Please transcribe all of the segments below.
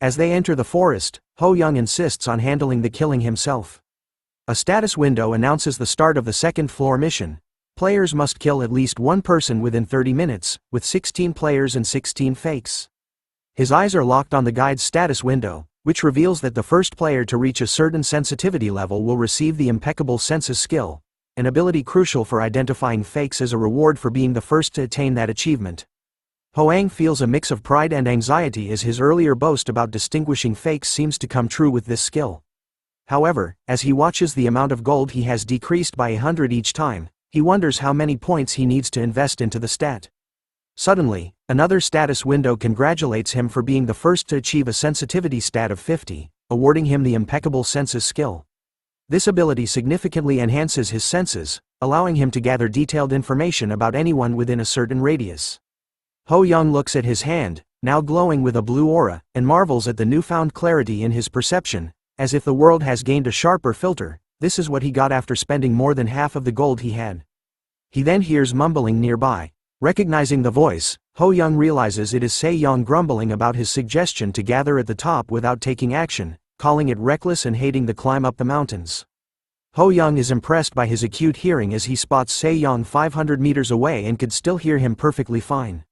As they enter the forest, Ho Young insists on handling the killing himself. A status window announces the start of the second floor mission. Players must kill at least one person within 30 minutes, with 16 players and 16 fakes. His eyes are locked on the guide's status window, which reveals that the first player to reach a certain sensitivity level will receive the impeccable senses skill, an ability crucial for identifying fakes as a reward for being the first to attain that achievement. Hoang feels a mix of pride and anxiety as his earlier boast about distinguishing fakes seems to come true with this skill. However, as he watches the amount of gold he has decreased by 100 each time, he wonders how many points he needs to invest into the stat. Suddenly, another status window congratulates him for being the first to achieve a sensitivity stat of 50, awarding him the impeccable senses skill. This ability significantly enhances his senses, allowing him to gather detailed information about anyone within a certain radius. Ho Young looks at his hand, now glowing with a blue aura, and marvels at the newfound clarity in his perception, as if the world has gained a sharper filter. This is what he got after spending more than half of the gold he had. He then hears mumbling nearby. Recognizing the voice, Ho Young realizes it is Se Yong grumbling about his suggestion to gather at the top without taking action, calling it reckless and hating the climb up the mountains. Ho Young is impressed by his acute hearing as he spots Se Yong 500 meters away and could still hear him perfectly fine.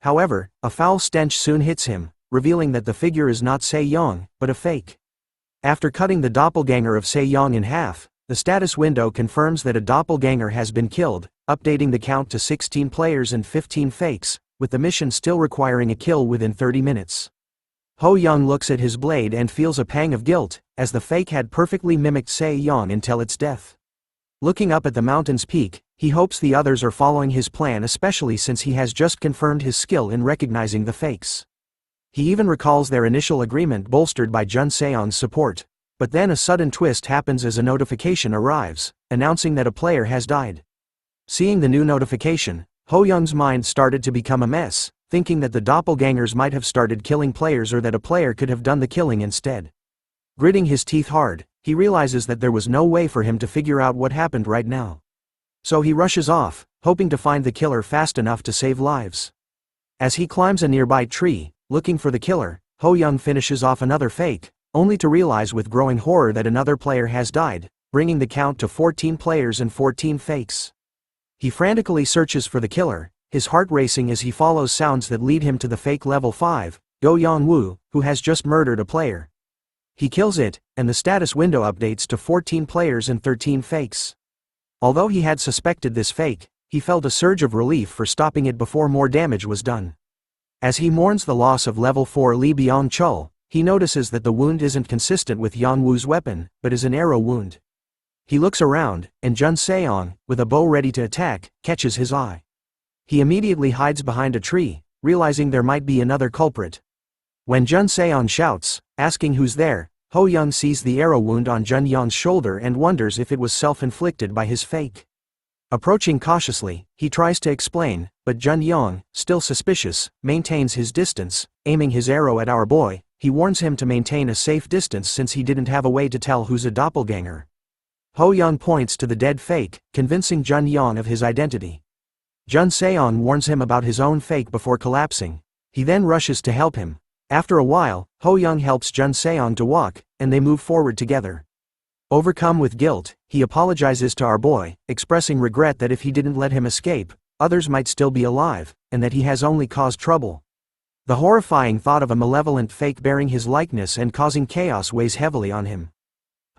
However, a foul stench soon hits him, revealing that the figure is not Se Yong, but a fake. After cutting the doppelganger of Se Yong in half, the status window confirms that a doppelganger has been killed, updating the count to 16 players and 15 fakes, with the mission still requiring a kill within 30 minutes. Ho Young looks at his blade and feels a pang of guilt, as the fake had perfectly mimicked Se Yong until its death. Looking up at the mountain's peak, he hopes the others are following his plan, especially since he has just confirmed his skill in recognizing the fakes. He even recalls their initial agreement bolstered by Junseong's support. But then a sudden twist happens as a notification arrives, announcing that a player has died. Seeing the new notification, Ho Young's mind started to become a mess, thinking that the doppelgangers might have started killing players or that a player could have done the killing instead. Gritting his teeth hard, he realizes that there was no way for him to figure out what happened right now. So he rushes off, hoping to find the killer fast enough to save lives. As he climbs a nearby tree, looking for the killer, Ho Young finishes off another fake, only to realize with growing horror that another player has died, bringing the count to 14 players and 14 fakes. He frantically searches for the killer, his heart racing as he follows sounds that lead him to the fake level 5, Go Yeon-woo, who has just murdered a player. He kills it, and the status window updates to 14 players and 13 fakes. Although he had suspected this fake, he felt a surge of relief for stopping it before more damage was done. As he mourns the loss of level 4 Lee Byung-chul, he notices that the wound isn't consistent with Yeon-woo's weapon, but is an arrow wound. He looks around, and Junseong, with a bow ready to attack, catches his eye. He immediately hides behind a tree, realizing there might be another culprit. When Junseong shouts, asking who's there, Ho Young sees the arrow wound on Jun Yong's shoulder and wonders if it was self-inflicted by his fake. Approaching cautiously, he tries to explain, but Jun Yong, still suspicious, maintains his distance. Aiming his arrow at our boy, he warns him to maintain a safe distance since he didn't have a way to tell who's a doppelganger. Ho Young points to the dead fake, convincing Jun Yong of his identity. Junseong warns him about his own fake before collapsing. He then rushes to help him. After a while, Ho Young helps Junseong to walk, and they move forward together. Overcome with guilt, he apologizes to our boy, expressing regret that if he didn't let him escape, others might still be alive, and that he has only caused trouble. The horrifying thought of a malevolent fake bearing his likeness and causing chaos weighs heavily on him.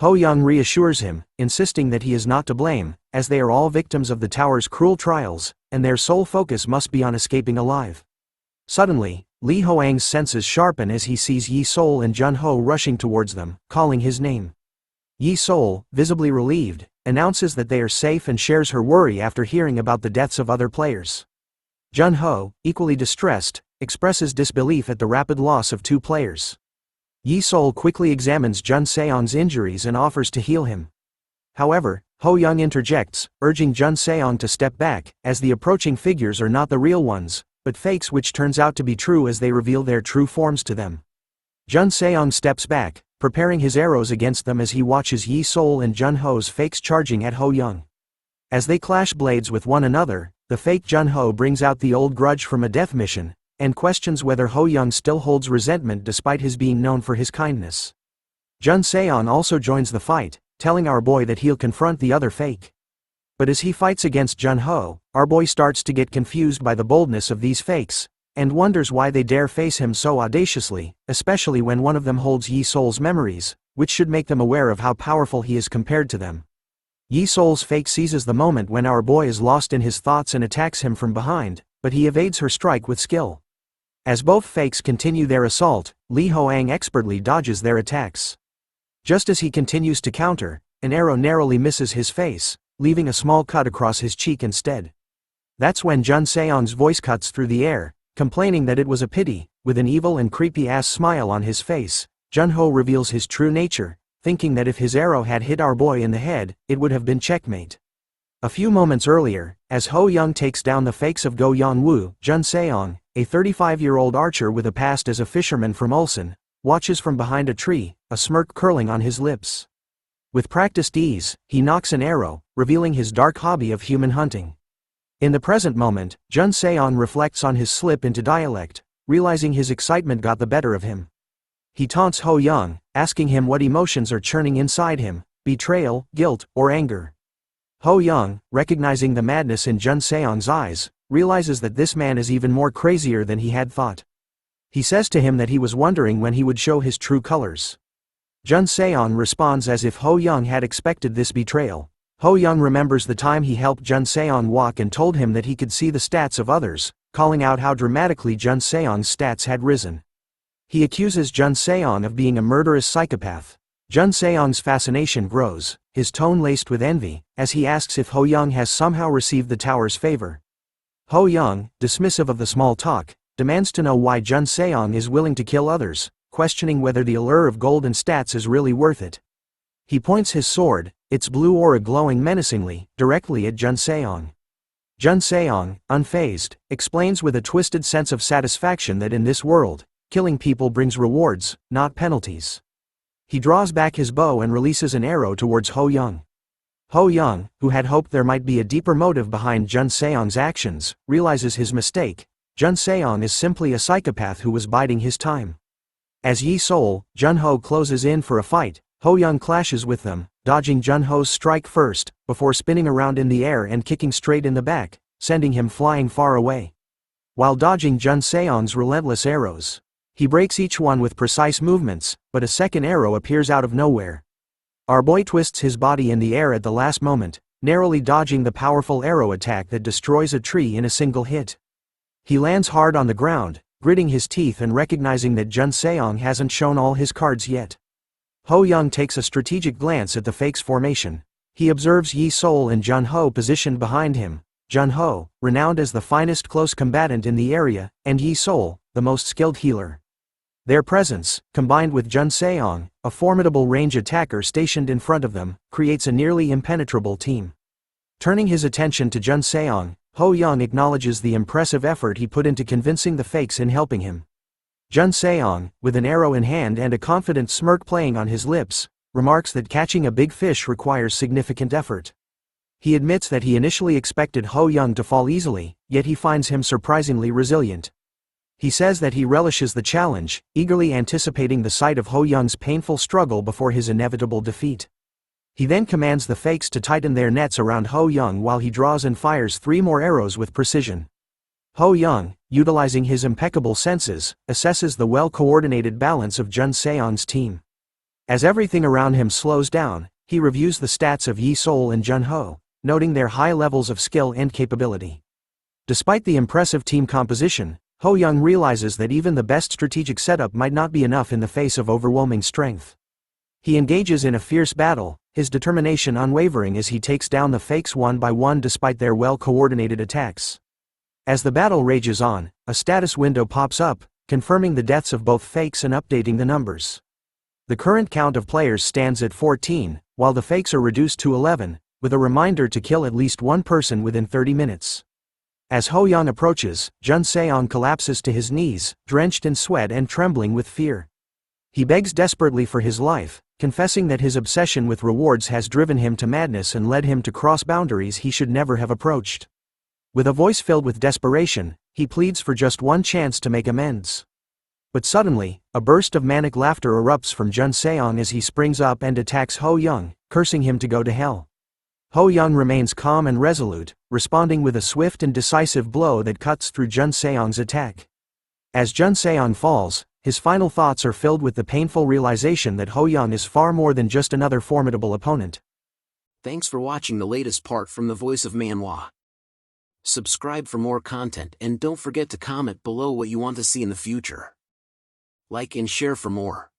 Ho Young reassures him, insisting that he is not to blame, as they are all victims of the tower's cruel trials, and their sole focus must be on escaping alive. Suddenly, Lee Hoang's senses sharpen as he sees Yi Sol and Jun Ho rushing towards them, calling his name. Yi Sol, visibly relieved, announces that they are safe and shares her worry after hearing about the deaths of other players. Jun Ho, equally distressed, expresses disbelief at the rapid loss of 2 players. Yi Sol quickly examines Junseong's injuries and offers to heal him. However, Ho Young interjects, urging Junseong to step back, as the approaching figures are not the real ones, but fakes, which turns out to be true as they reveal their true forms to them. Junseong steps back, preparing his arrows against them as he watches Yi Sol and Jun Ho's fakes charging at Ho Young. As they clash blades with one another, the fake Jun Ho brings out the old grudge from a death mission, and questions whether Ho-young still holds resentment despite his being known for his kindness. Junseong also joins the fight, telling our boy that he'll confront the other fake. But as he fights against Junho, our boy starts to get confused by the boldness of these fakes, and wonders why they dare face him so audaciously, especially when one of them holds Yi-Sol's memories, which should make them aware of how powerful he is compared to them. Yi-Sol's fake seizes the moment when our boy is lost in his thoughts and attacks him from behind, but he evades her strike with skill. As both fakes continue their assault, Li Hoang expertly dodges their attacks. Just as he continues to counter, an arrow narrowly misses his face, leaving a small cut across his cheek instead. That's when Junseong's voice cuts through the air, complaining that it was a pity. With an evil and creepy-ass smile on his face, Junho reveals his true nature, thinking that if his arrow had hit our boy in the head, it would have been checkmate. A few moments earlier, as Ho-young takes down the fakes of Go Yeon-woo, Junseong, a 35-year-old archer with a past as a fisherman from Ulsan, watches from behind a tree, a smirk curling on his lips. With practiced ease, he knocks an arrow, revealing his dark hobby of human hunting. In the present moment, Junseong reflects on his slip into dialect, realizing his excitement got the better of him. He taunts Ho-young, asking him what emotions are churning inside him, betrayal, guilt, or anger. Ho-young, recognizing the madness in Junseong's eyes, realizes that this man is even more crazier than he had thought. He says to him that he was wondering when he would show his true colors. Junseong responds as if Ho-young had expected this betrayal. Ho-young remembers the time he helped Junseong walk and told him that he could see the stats of others, calling out how dramatically Junseong's stats had risen. He accuses Junseong of being a murderous psychopath. Junseong's fascination grows, his tone laced with envy, as he asks if Ho-young has somehow received the tower's favor. Ho-young, dismissive of the small talk, demands to know why Junseong is willing to kill others, questioning whether the allure of gold and stats is really worth it. He points his sword, its blue aura glowing menacingly, directly at Junseong. Junseong, unfazed, explains with a twisted sense of satisfaction that in this world, killing people brings rewards, not penalties. He draws back his bow and releases an arrow towards Ho-young. Ho-young, who had hoped there might be a deeper motive behind Junseong's actions, realizes his mistake. Junseong is simply a psychopath who was biding his time. As Yi-Sol, Junho closes in for a fight, Ho-young clashes with them, dodging Junho's strike first, before spinning around in the air and kicking straight in the back, sending him flying far away. While dodging Junseong's relentless arrows, he breaks each one with precise movements, but a second arrow appears out of nowhere. Our boy twists his body in the air at the last moment, narrowly dodging the powerful arrow attack that destroys a tree in a single hit. He lands hard on the ground, gritting his teeth and recognizing that Junseong hasn't shown all his cards yet. Ho-young takes a strategic glance at the fake's formation. He observes Yi-Sol and Junho positioned behind him. Junho, renowned as the finest close combatant in the area, and Yi-Sol, the most skilled healer. Their presence, combined with Junseong, a formidable range attacker stationed in front of them, creates a nearly impenetrable team. Turning his attention to Junseong, Ho-young acknowledges the impressive effort he put into convincing the fakes in helping him. Junseong, with an arrow in hand and a confident smirk playing on his lips, remarks that catching a big fish requires significant effort. He admits that he initially expected Ho-young to fall easily, yet he finds him surprisingly resilient. He says that he relishes the challenge, eagerly anticipating the sight of Ho-young's painful struggle before his inevitable defeat. He then commands the fakes to tighten their nets around Ho-young while he draws and fires 3 more arrows with precision. Ho-young, utilizing his impeccable senses, assesses the well-coordinated balance of Junseong's team. As everything around him slows down, he reviews the stats of Yi-Sol and Junho, noting their high levels of skill and capability. Despite the impressive team composition, Ho-young realizes that even the best strategic setup might not be enough in the face of overwhelming strength. He engages in a fierce battle, his determination unwavering as he takes down the fakes one by one despite their well-coordinated attacks. As the battle rages on, a status window pops up, confirming the deaths of both fakes and updating the numbers. The current count of players stands at 14, while the fakes are reduced to 11, with a reminder to kill at least one person within 30 minutes. As Ho-young approaches, Junseong collapses to his knees, drenched in sweat and trembling with fear. He begs desperately for his life, confessing that his obsession with rewards has driven him to madness and led him to cross boundaries he should never have approached. With a voice filled with desperation, He pleads for just one chance to make amends. But suddenly, a burst of manic laughter erupts from Junseong as he springs up and attacks Ho Young, cursing him to go to hell. Ho Young remains calm and resolute, responding with a swift and decisive blow that cuts through Junseong's attack. As Junseong falls, his final thoughts are filled with the painful realization that Ho Young is far more than just another formidable opponent. Thanks for watching the latest part from the voice of Manhwa. Subscribe for more content and don't forget to comment below what you want to see in the future. Like and share for more.